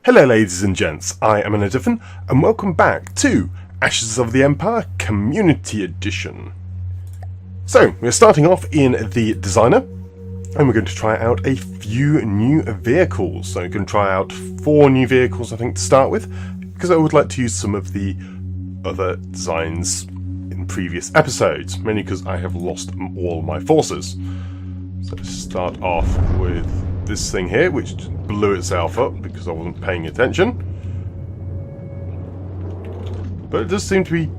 Hello ladies and gents, I am Anadifin, and welcome back to Ashes of the Empire Community Edition. So, we're starting off in the designer, and we're going to try out a few new vehicles. So we're going to try out 4 new vehicles, I think, to start with, because I would like to use some of the other designs in previous episodes, mainly because I have lost all my forces. So let's start off with this thing here, which blew itself up because I wasn't paying attention. But it does seem to be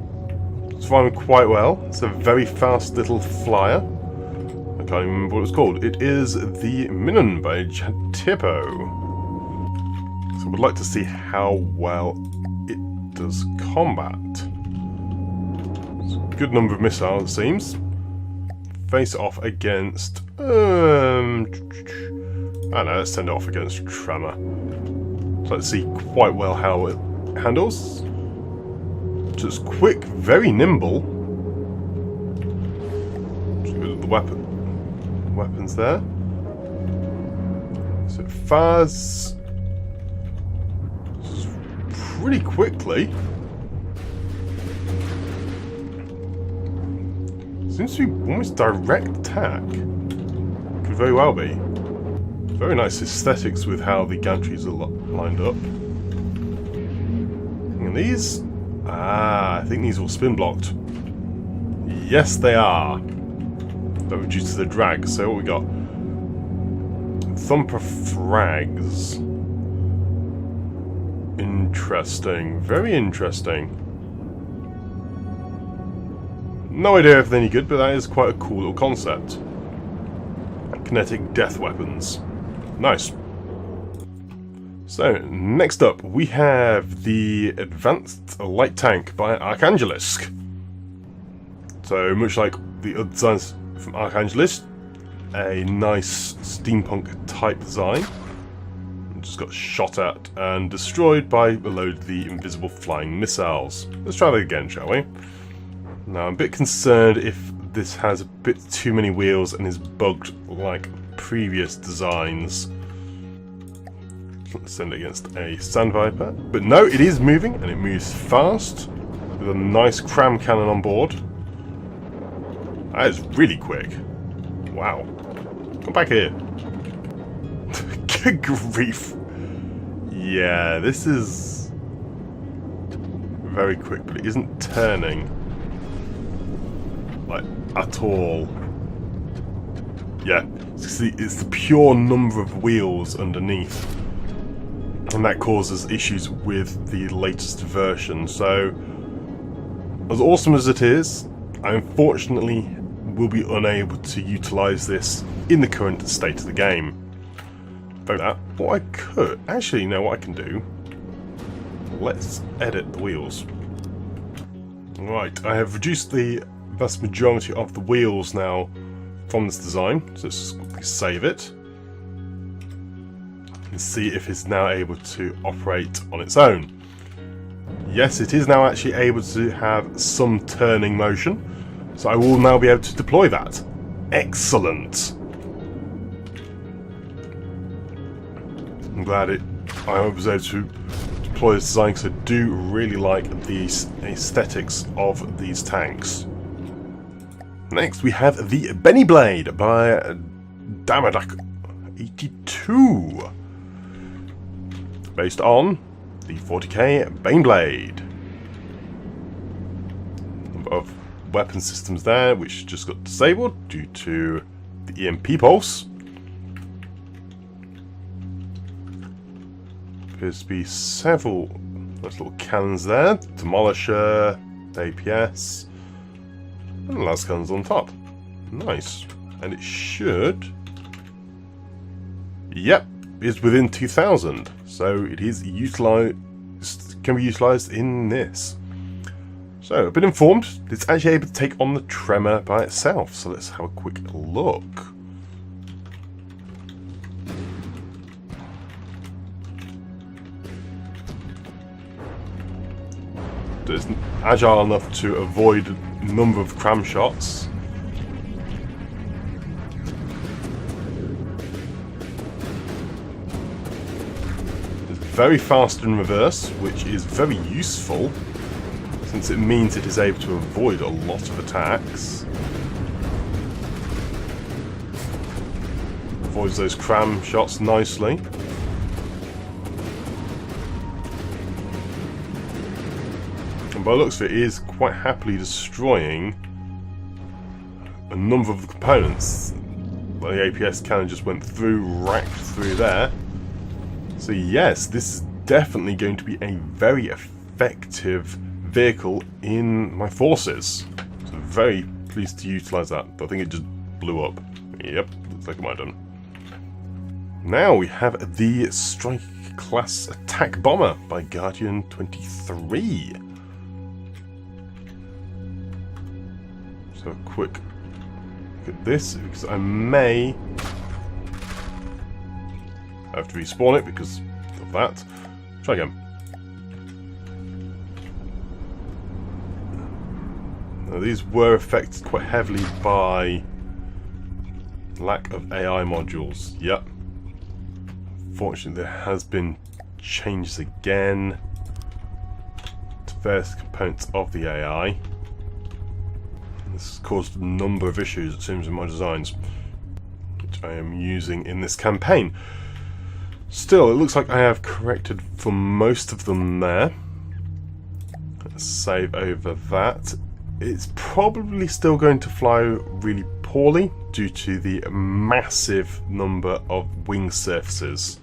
surviving quite well. It's a very fast little flyer. I can't even remember what it's called. It is the Minon by Tipo. So I would like to see how well it does combat. It's a good number of missiles, it seems. Face off against... I don't know, let's send it off against Tremor. So let's see quite well how it handles. Just quick, very nimble. Just a bit of the weapons there. So it fires pretty quickly. Seems to be almost direct attack. Could very well be. Very nice aesthetics with how the gantries are lined up. And these? I think these will spin blocked. Yes, they are. That reduces the drag. So what we got? Thumper frags. Interesting. Very interesting. No idea if they're any good, but that is quite a cool little concept. Kinetic death weapons. Nice. So, next up, we have the Advanced Light Tank by Archangelisk. So, much like the other designs from Archangelisk, a nice steampunk type design. Just got shot at and destroyed by a load of the invisible flying missiles. Let's try that again, shall we? Now, I'm a bit concerned if this has a bit too many wheels and is bugged like previous designs. Let's send it against a Sand Viper. But no, it is moving, and it moves fast, with a nice cram cannon on board. That is really quick. Wow. Come back here. Good grief. Yeah, this is very quick, but it isn't turning. Like, at all. Yeah, it's the pure number of wheels underneath. And that causes issues with the latest version. So, as awesome as it is, I unfortunately will be unable to utilise this in the current state of the game. But what I could... Actually, you know what I can do? Let's edit the wheels. Right, I have reduced the vast majority of the wheels now from this design. So let's just quickly save it. And see if it's now able to operate on its own. Yes, it is now actually able to have some turning motion. So I will now be able to deploy that. Excellent! I'm glad I was able to deploy this design because I do really like the aesthetics of these tanks. Next we have the Benny Blade by Damadak 82. Based on the 40k Baneblade. Number of weapon systems there, which just got disabled due to the EMP pulse. Appears to be several nice little cannons there. Demolisher, APS, and las guns on top. Nice. And it should... Yep, is within 2000. So it is can be utilised in this. So, I've been informed it's actually able to take on the Tremor by itself. So let's have a quick look. It's agile enough to avoid a number of cram shots. very fast in reverse, which is very useful, since it means it is able to avoid a lot of attacks. Avoids those cram shots nicely. And by the looks of it, it is quite happily destroying a number of the components. The APS cannon just went through, racked through there. So yes, this is definitely going to be a very effective vehicle in my forces. So very pleased to utilise that. But I think it just blew up. Yep, looks like it might have done. Now we have the Strike Class Attack Bomber by Guardian 23. So a quick look at this, because I may have to respawn it because of that. Try again. Now these were affected quite heavily by lack of AI modules. Yep. Fortunately, there has been changes again to various components of the AI. This has caused a number of issues, it seems, in my designs, which I am using in this campaign. Still, it looks like I have corrected for most of them there. Let's save over that. It's probably still going to fly really poorly due to the massive number of wing surfaces.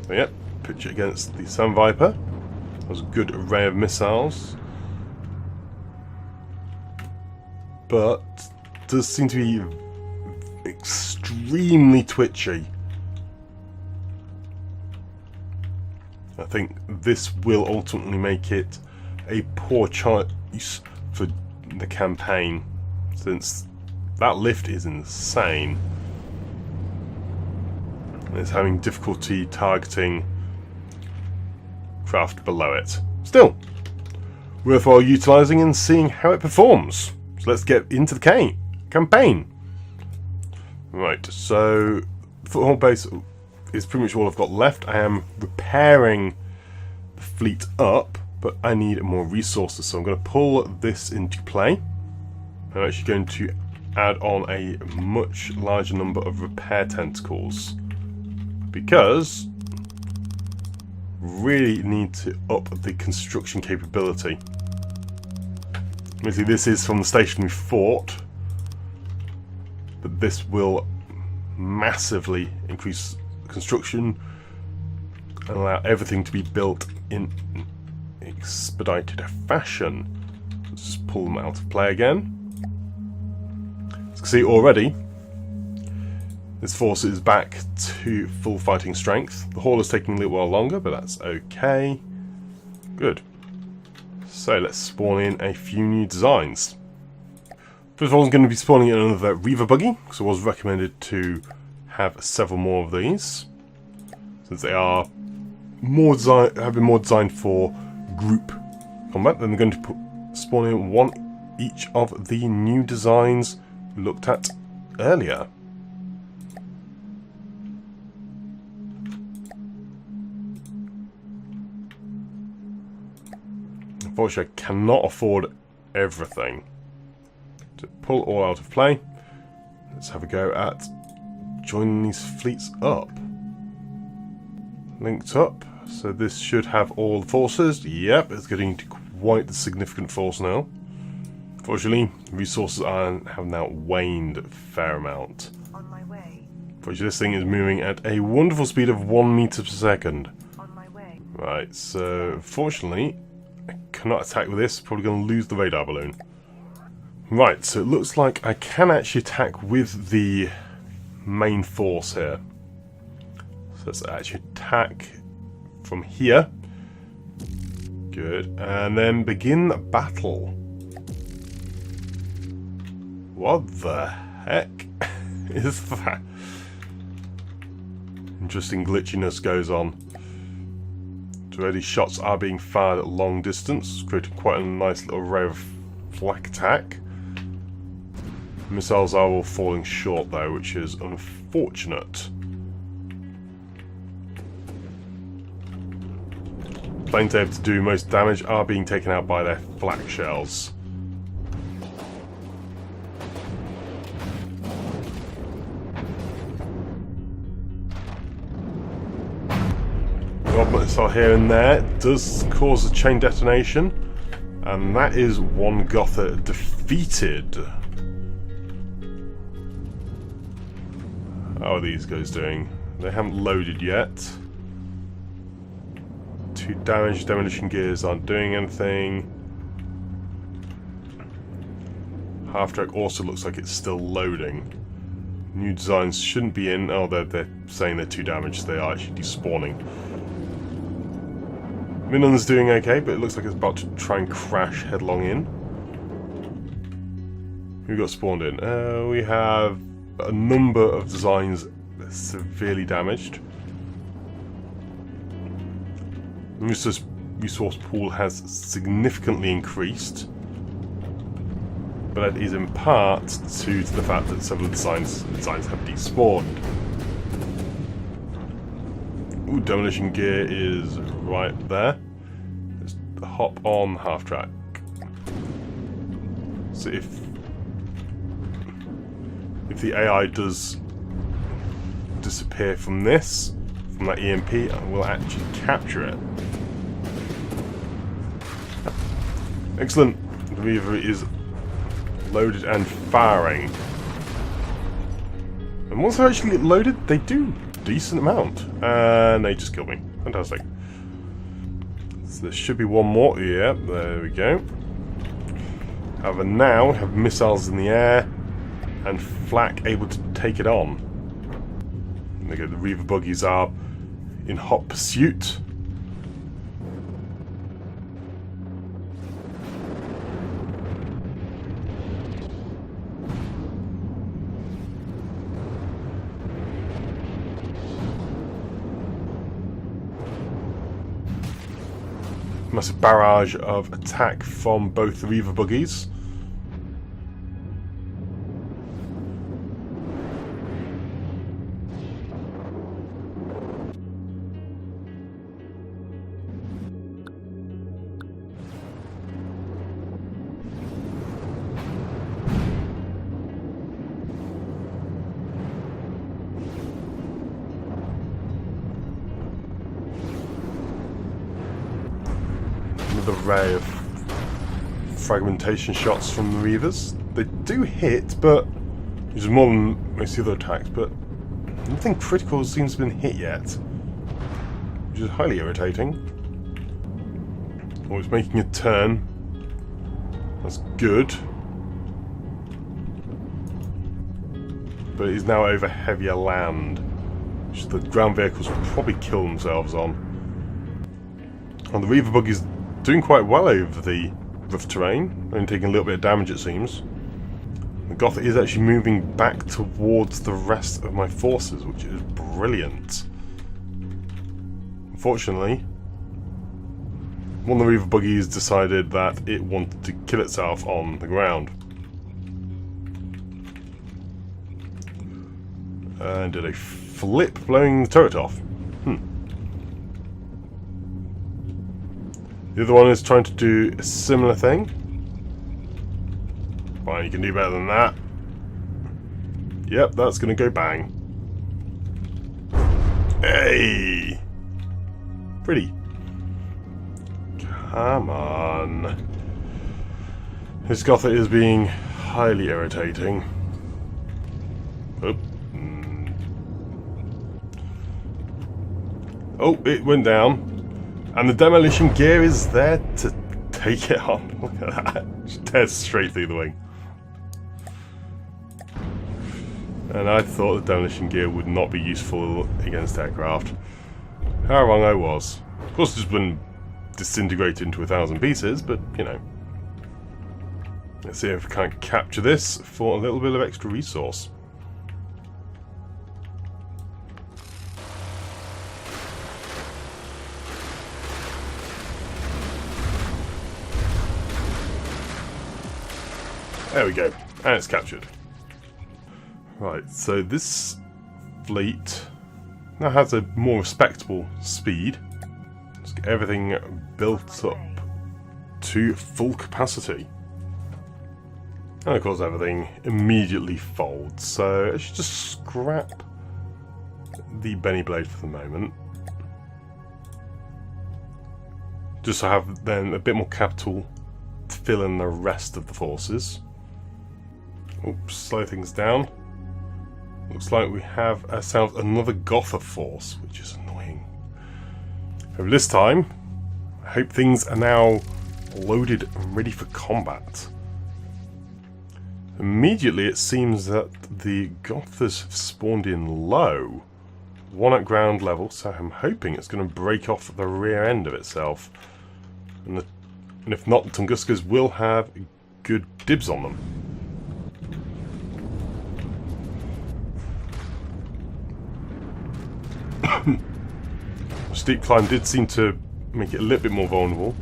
So yeah, pitch it against the Sun Viper. That was a good array of missiles. But does seem to be extremely twitchy. I think this will ultimately make it a poor choice for the campaign, since that lift is insane. And it's having difficulty targeting craft below it. Still, worthwhile utilising and seeing how it performs. So let's get into the campaign. Right, so foothold base is pretty much all I've got left. I am repairing the fleet up, but I need more resources, so I'm going to pull this into play. I'm actually going to add on a much larger number of repair tentacles, because really need to up the construction capability. Obviously this is from the stationary fort, but this will massively increase construction and allow everything to be built in expedited fashion. Let's just pull them out of play again. As you can see already, this force is back to full fighting strength. The haul is taking a little while longer, but that's okay. Good. So let's spawn in a few new designs. First of all, I'm going to be spawning in another Reaver buggy, because it was recommended to have several more of these, since they are have been more designed for group combat. Then we're going to spawn in one each of the new designs we looked at earlier. Unfortunately, I cannot afford everything. To pull all out of play, let's have a go at joining these fleets up. Linked up, so this should have all the forces. Yep, it's getting to quite the significant force now. Fortunately, resources have now waned a fair amount. On my way. Fortunately, this thing is moving at a wonderful speed of 1 meter per second. On my way. Right, so unfortunately, I cannot attack with this. Probably going to lose the radar balloon. Right, so it looks like I can actually attack with the main force here. So let's actually attack from here. Good, and then begin the battle. What the heck is that? Interesting glitchiness goes on. Already shots are being fired at long distance, creating quite a nice little array of flak attack. Missiles are all falling short though, which is unfortunate. planes able to do most damage are being taken out by their flak shells. Missile here and there does cause a chain detonation, and that is one Gotha defeated. How are these guys doing? They haven't loaded yet. 2 damage, demolition gears aren't doing anything. Half-track also looks like it's still loading. New designs shouldn't be in. Oh, they're saying they're 2 damaged. They are actually despawning. Minon's doing okay, but it looks like it's about to try and crash headlong in. Who got spawned in? We have a number of designs severely damaged. The resource pool has significantly increased, but that is in part due to the fact that several designs have despawned. Ooh, demolition gear is right there. Just hop on half track. So if the AI does disappear from that EMP, we'll actually capture it. Excellent. The Reaver is loaded and firing. And once they're actually loaded, they do decent amount. And they just killed me. Fantastic. So there should be one more. Yep, there we go. However, now we have missiles in the air and flak able to take it on. And there you go, the Reaver buggies are in hot pursuit. Massive barrage of attack from both the Reaver buggies. Another array of fragmentation shots from the Reavers. They do hit, but which is more than most of the other attacks, but nothing critical seems to have been hit yet, which is highly irritating. Oh, it's making a turn. That's good. But it is now over heavier land, which the ground vehicles will probably kill themselves on. And the Reaver buggy's doing quite well over the rough terrain, only taking a little bit of damage it seems. The Gotha is actually moving back towards the rest of my forces, which is brilliant. Unfortunately, one of the Reaver buggies decided that it wanted to kill itself on the ground. And did a flip, blowing the turret off. The other one is trying to do a similar thing. Fine, you can do better than that. Yep, that's going to go bang. Hey! Pretty. Come on. This Gotha is being highly irritating. Oh. Oh, it went down. And the demolition gear is there to take it on. Look at that. Just tears straight through the wing. And I thought the demolition gear would not be useful against aircraft. How wrong I was. Of course, it's been disintegrated into 1,000 pieces, but, you know. Let's see if we can't capture this for a little bit of extra resource. There we go, and it's captured. Right, so this fleet now has a more respectable speed. Let's everything built up to full capacity. And of course everything immediately folds, so I should just scrap the Benny Blade for the moment. Just to have then a bit more capital to fill in the rest of the forces. Oops, slow things down. Looks like we have ourselves another Gotha force, which is annoying. Over this time, I hope things are now loaded and ready for combat. Immediately it seems that the Gothas have spawned in low. One at ground level, so I'm hoping it's going to break off the rear end of itself. And if not, the Tunguskas will have good dibs on them. Steep climb did seem to make it a little bit more vulnerable,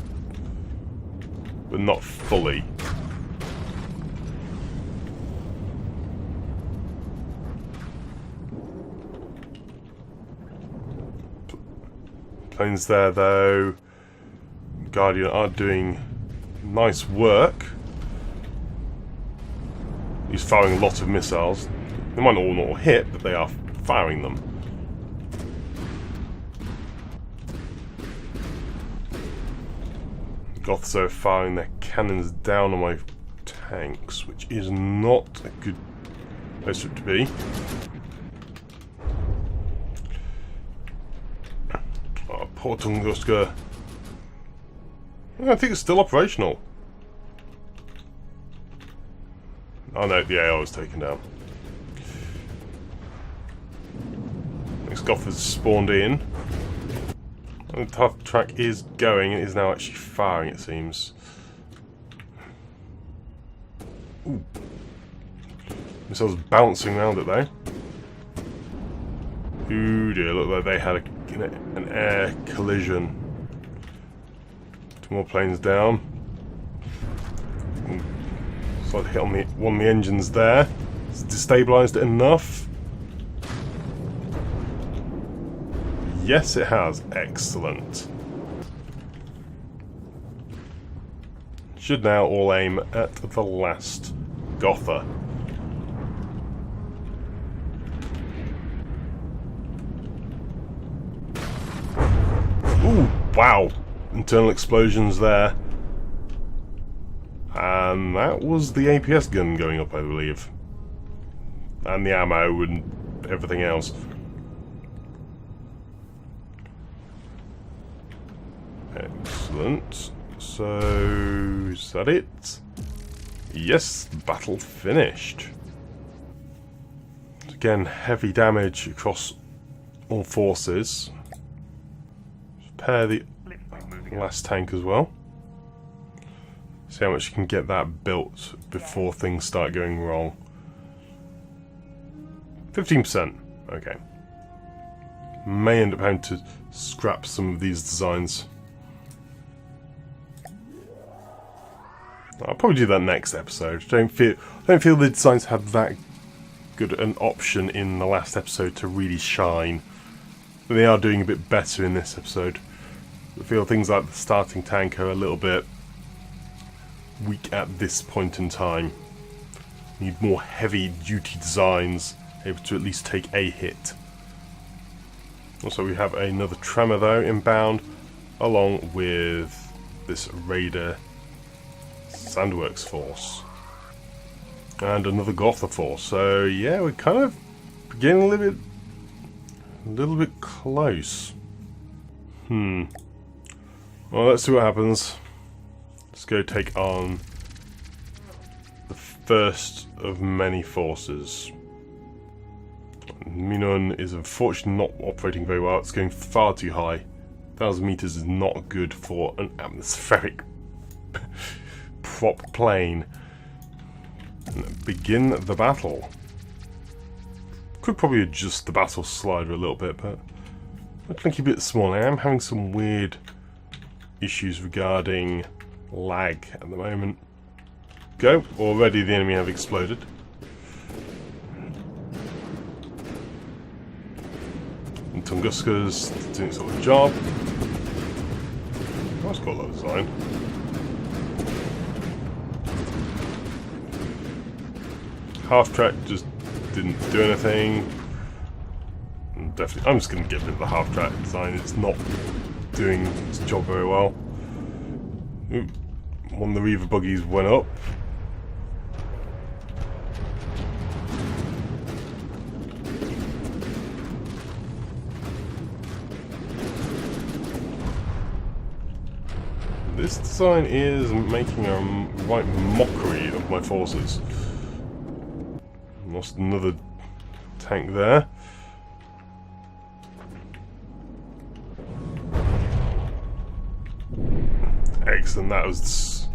but not fully. Planes there though, Guardian are doing nice work. He's firing a lot of missiles. They might all not hit, but they are firing them. Goths are firing their cannons down on my tanks, which is not a good place for it to be. Oh, poor Tunguska. I think it's still operational. Oh no, the AO was taken down. Next Goth has spawned in. And the tough track is going, it is now actually firing, it seems. Ooh. Missiles bouncing around it though. Ooh dear, look like they had an air collision. Two more planes down. Slight hit on one of the engines there. It's destabilised it enough. Yes, it has. Excellent. Should now all aim at the last Gotha. Ooh, wow. Internal explosions there. And that was the APS gun going up, I believe. And the ammo and everything else. Excellent. So, is that it? Yes, battle finished. Again, heavy damage across all forces. Repair the last tank as well. See how much you can get that built before things start going wrong. 15%. Okay. May end up having to scrap some of these designs. I'll probably do that next episode. Don't feel the designs have that good an option in the last episode to really shine. But they are doing a bit better in this episode. I feel things like the starting tank are a little bit weak at this point in time. Need more heavy duty designs able to at least take a hit. Also we have another Tremor though inbound, along with this Raider Sandworks force. And another Gotha force. So yeah, we're kind of getting a little bit close. Well, let's see what happens. Let's go take on the first of many forces. Minun is unfortunately not operating very well. It's going far too high. 1,000 meters is not good for an atmospheric prop plane. And begin the battle. Could probably adjust the battle slider a little bit, but I think a bit small. I am having some weird issues regarding lag at the moment. Go. Already the enemy have exploded. And Tunguska's doing sort of a job. That's got a lot of design. Half track just didn't do anything. Definitely, I'm just going to get rid of the half track design. It's not doing its job very well. Ooh, one of the Reaver buggies went up. This design is making a right mockery of my forces. Lost another tank there. Excellent, that was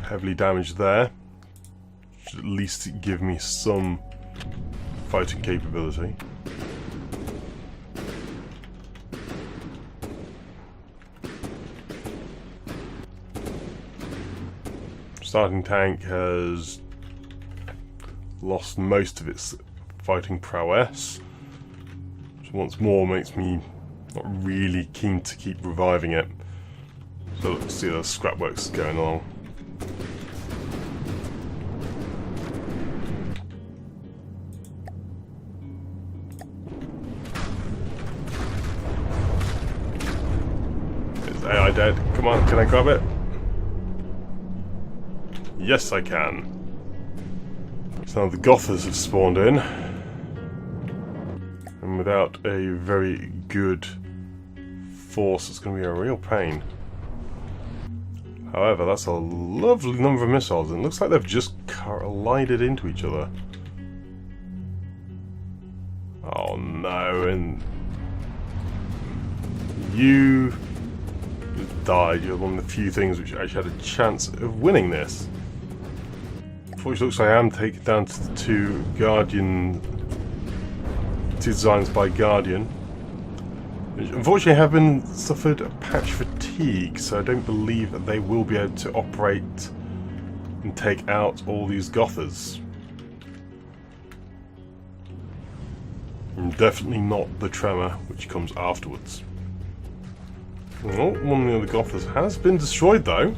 heavily damaged there. Should at least give me some fighting capability. Starting tank has lost most of its fighting prowess, which once more makes me not really keen to keep reviving it. So let's see the scrapworks going along. Is AI dead? Come on, can I grab it? Yes, I can. So now the Gothas have spawned in. And without a very good force, it's going to be a real pain. However, that's a lovely number of missiles, and it looks like they've just collided into each other. Oh no, and you died. You're one of the few things which actually had a chance of winning this. Unfortunately, it looks like I am taken down to the two designs by Guardian. Unfortunately, I have suffered a patch fatigue, so I don't believe that they will be able to operate and take out all these Gothas. And definitely not the Tremor, which comes afterwards. Well, one of the other Gothas has been destroyed, though.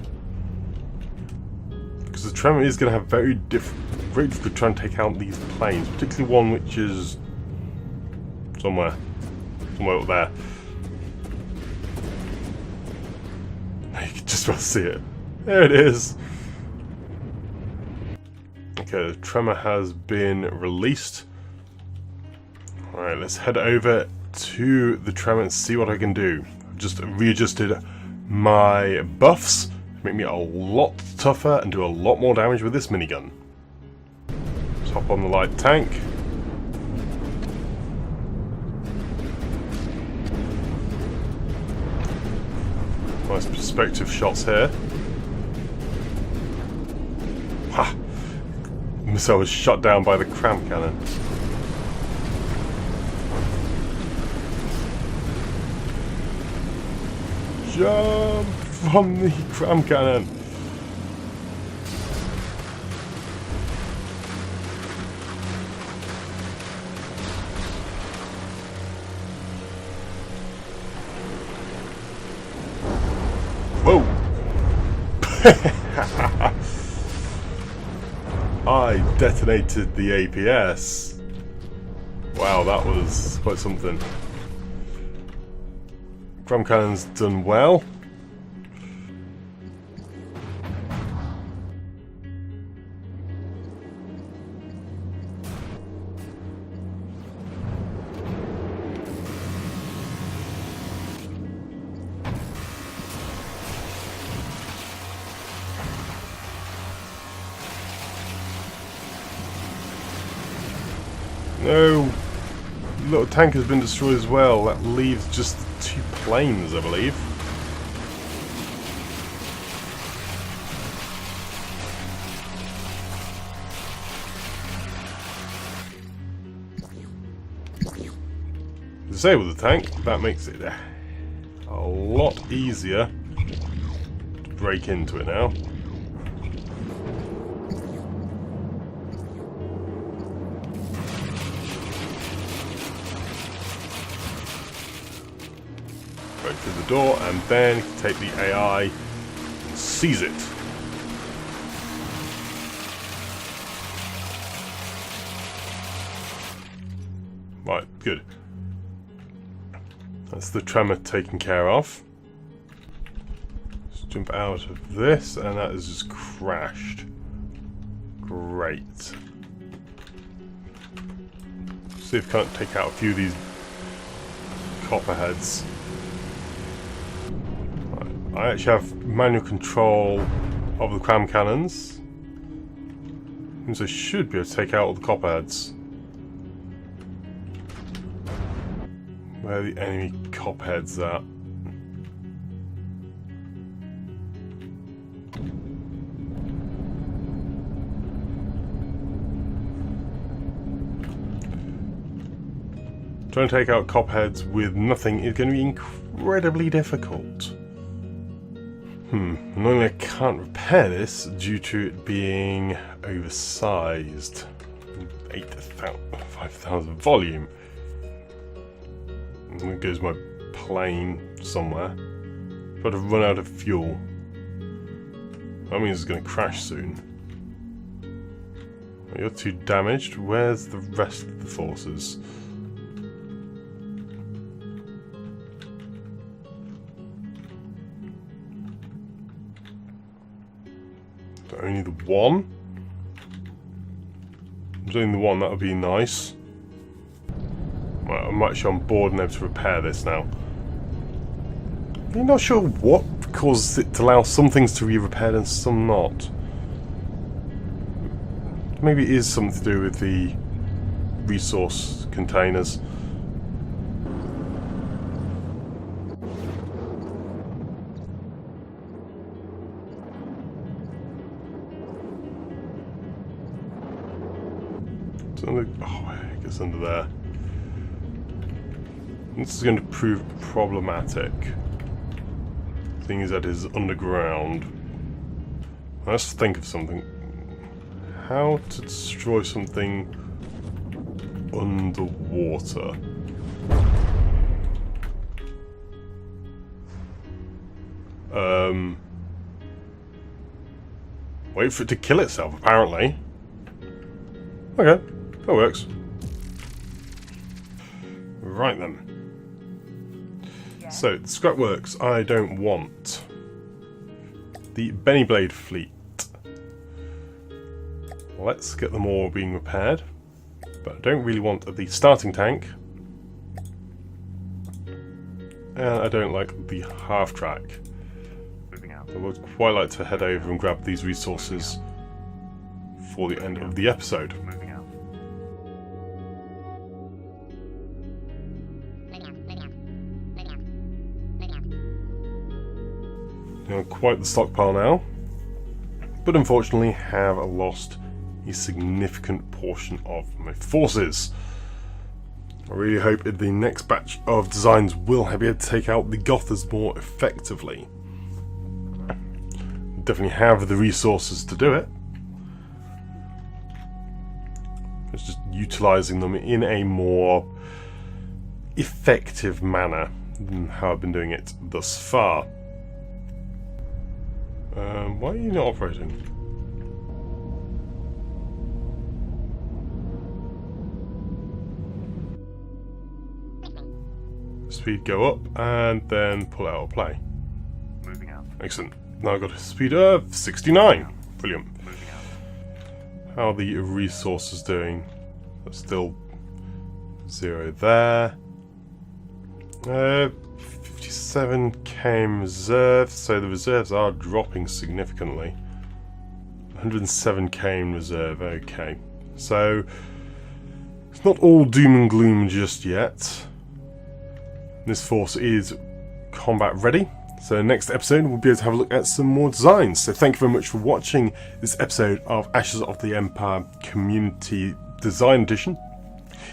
Because the Tremor is going to have very difficult trying to take out these planes, particularly one which is somewhere up there. You can just about see it. There it is. Okay, the Tremor has been released. Alright, let's head over to the Tremor and see what I can do. I've just readjusted my buffs to make me a lot tougher and do a lot more damage with this minigun. Let's hop on the light tank. Nice perspective shots here. Ha! The missile was shot down by the cram cannon. Jump from the cram cannon! Whoa! I detonated the APS. Wow, that was quite something. Cram cannon's done well. No, little tank has been destroyed as well. That leaves just two planes, I believe. Disable the tank. That makes it a lot easier to break into it now. Break through the door, and then take the AI and seize it. Right, good. That's the tremor taken care of. Let's jump out of this, and that has just crashed. Great. See if I can't take out a few of these copperheads. Right. I actually have manual control of the cram cannons. Means I should be able to take out all the copperheads. Where are the enemy copperheads at? Trying to take out copperheads with nothing is going to be incredibly difficult. Normally I can't repair this due to it being oversized. 5,000 volume. And there goes my plane somewhere. Try to run out of fuel. That means it's going to crash soon. You're too damaged. Where's the rest of the forces? Only the one? There's only the one, that would be nice. Right, I'm actually on board and able to repair this now. I'm not sure what causes it to allow some things to be repaired and some not. Maybe it is something to do with the resource containers. Oh, it gets under there. This is going to prove problematic. The thing is that it is underground. Let's think of something. How to destroy something underwater. Wait for it to kill itself, apparently. Okay. That works. Right then. Yeah. So, the scrap works. I don't want the Benny Blade fleet. Let's get them all being repaired. But I don't really want the starting tank. And I don't like the half track. Moving out. I would quite like to head over and grab these resources for the end of the episode. Quite the stockpile now, but unfortunately have lost a significant portion of my forces. I really hope the next batch of designs will be able to take out the Gothas more effectively. Definitely have the resources to do it. It's just utilising them in a more effective manner than how I've been doing it thus far. Why are you not operating? Speed go up and then pull out of play. Moving out. Excellent. Now I've got a speed of 69. Brilliant. Moving out. How are the resources doing? That's still 0 there. 57k in reserve, so the reserves are dropping significantly. 107k in reserve, okay. So, it's not all doom and gloom just yet. This force is combat ready, so next episode we'll be able to have a look at some more designs. So thank you very much for watching this episode of Ashes of the Empire Community Design Edition.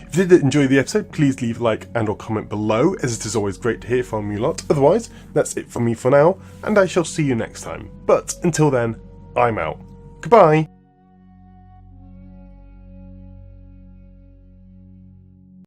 If you did enjoy the episode, please leave a like and or comment below, as it is always great to hear from you lot. Otherwise, that's it from me for now, and I shall see you next time. But until then, I'm out. Goodbye!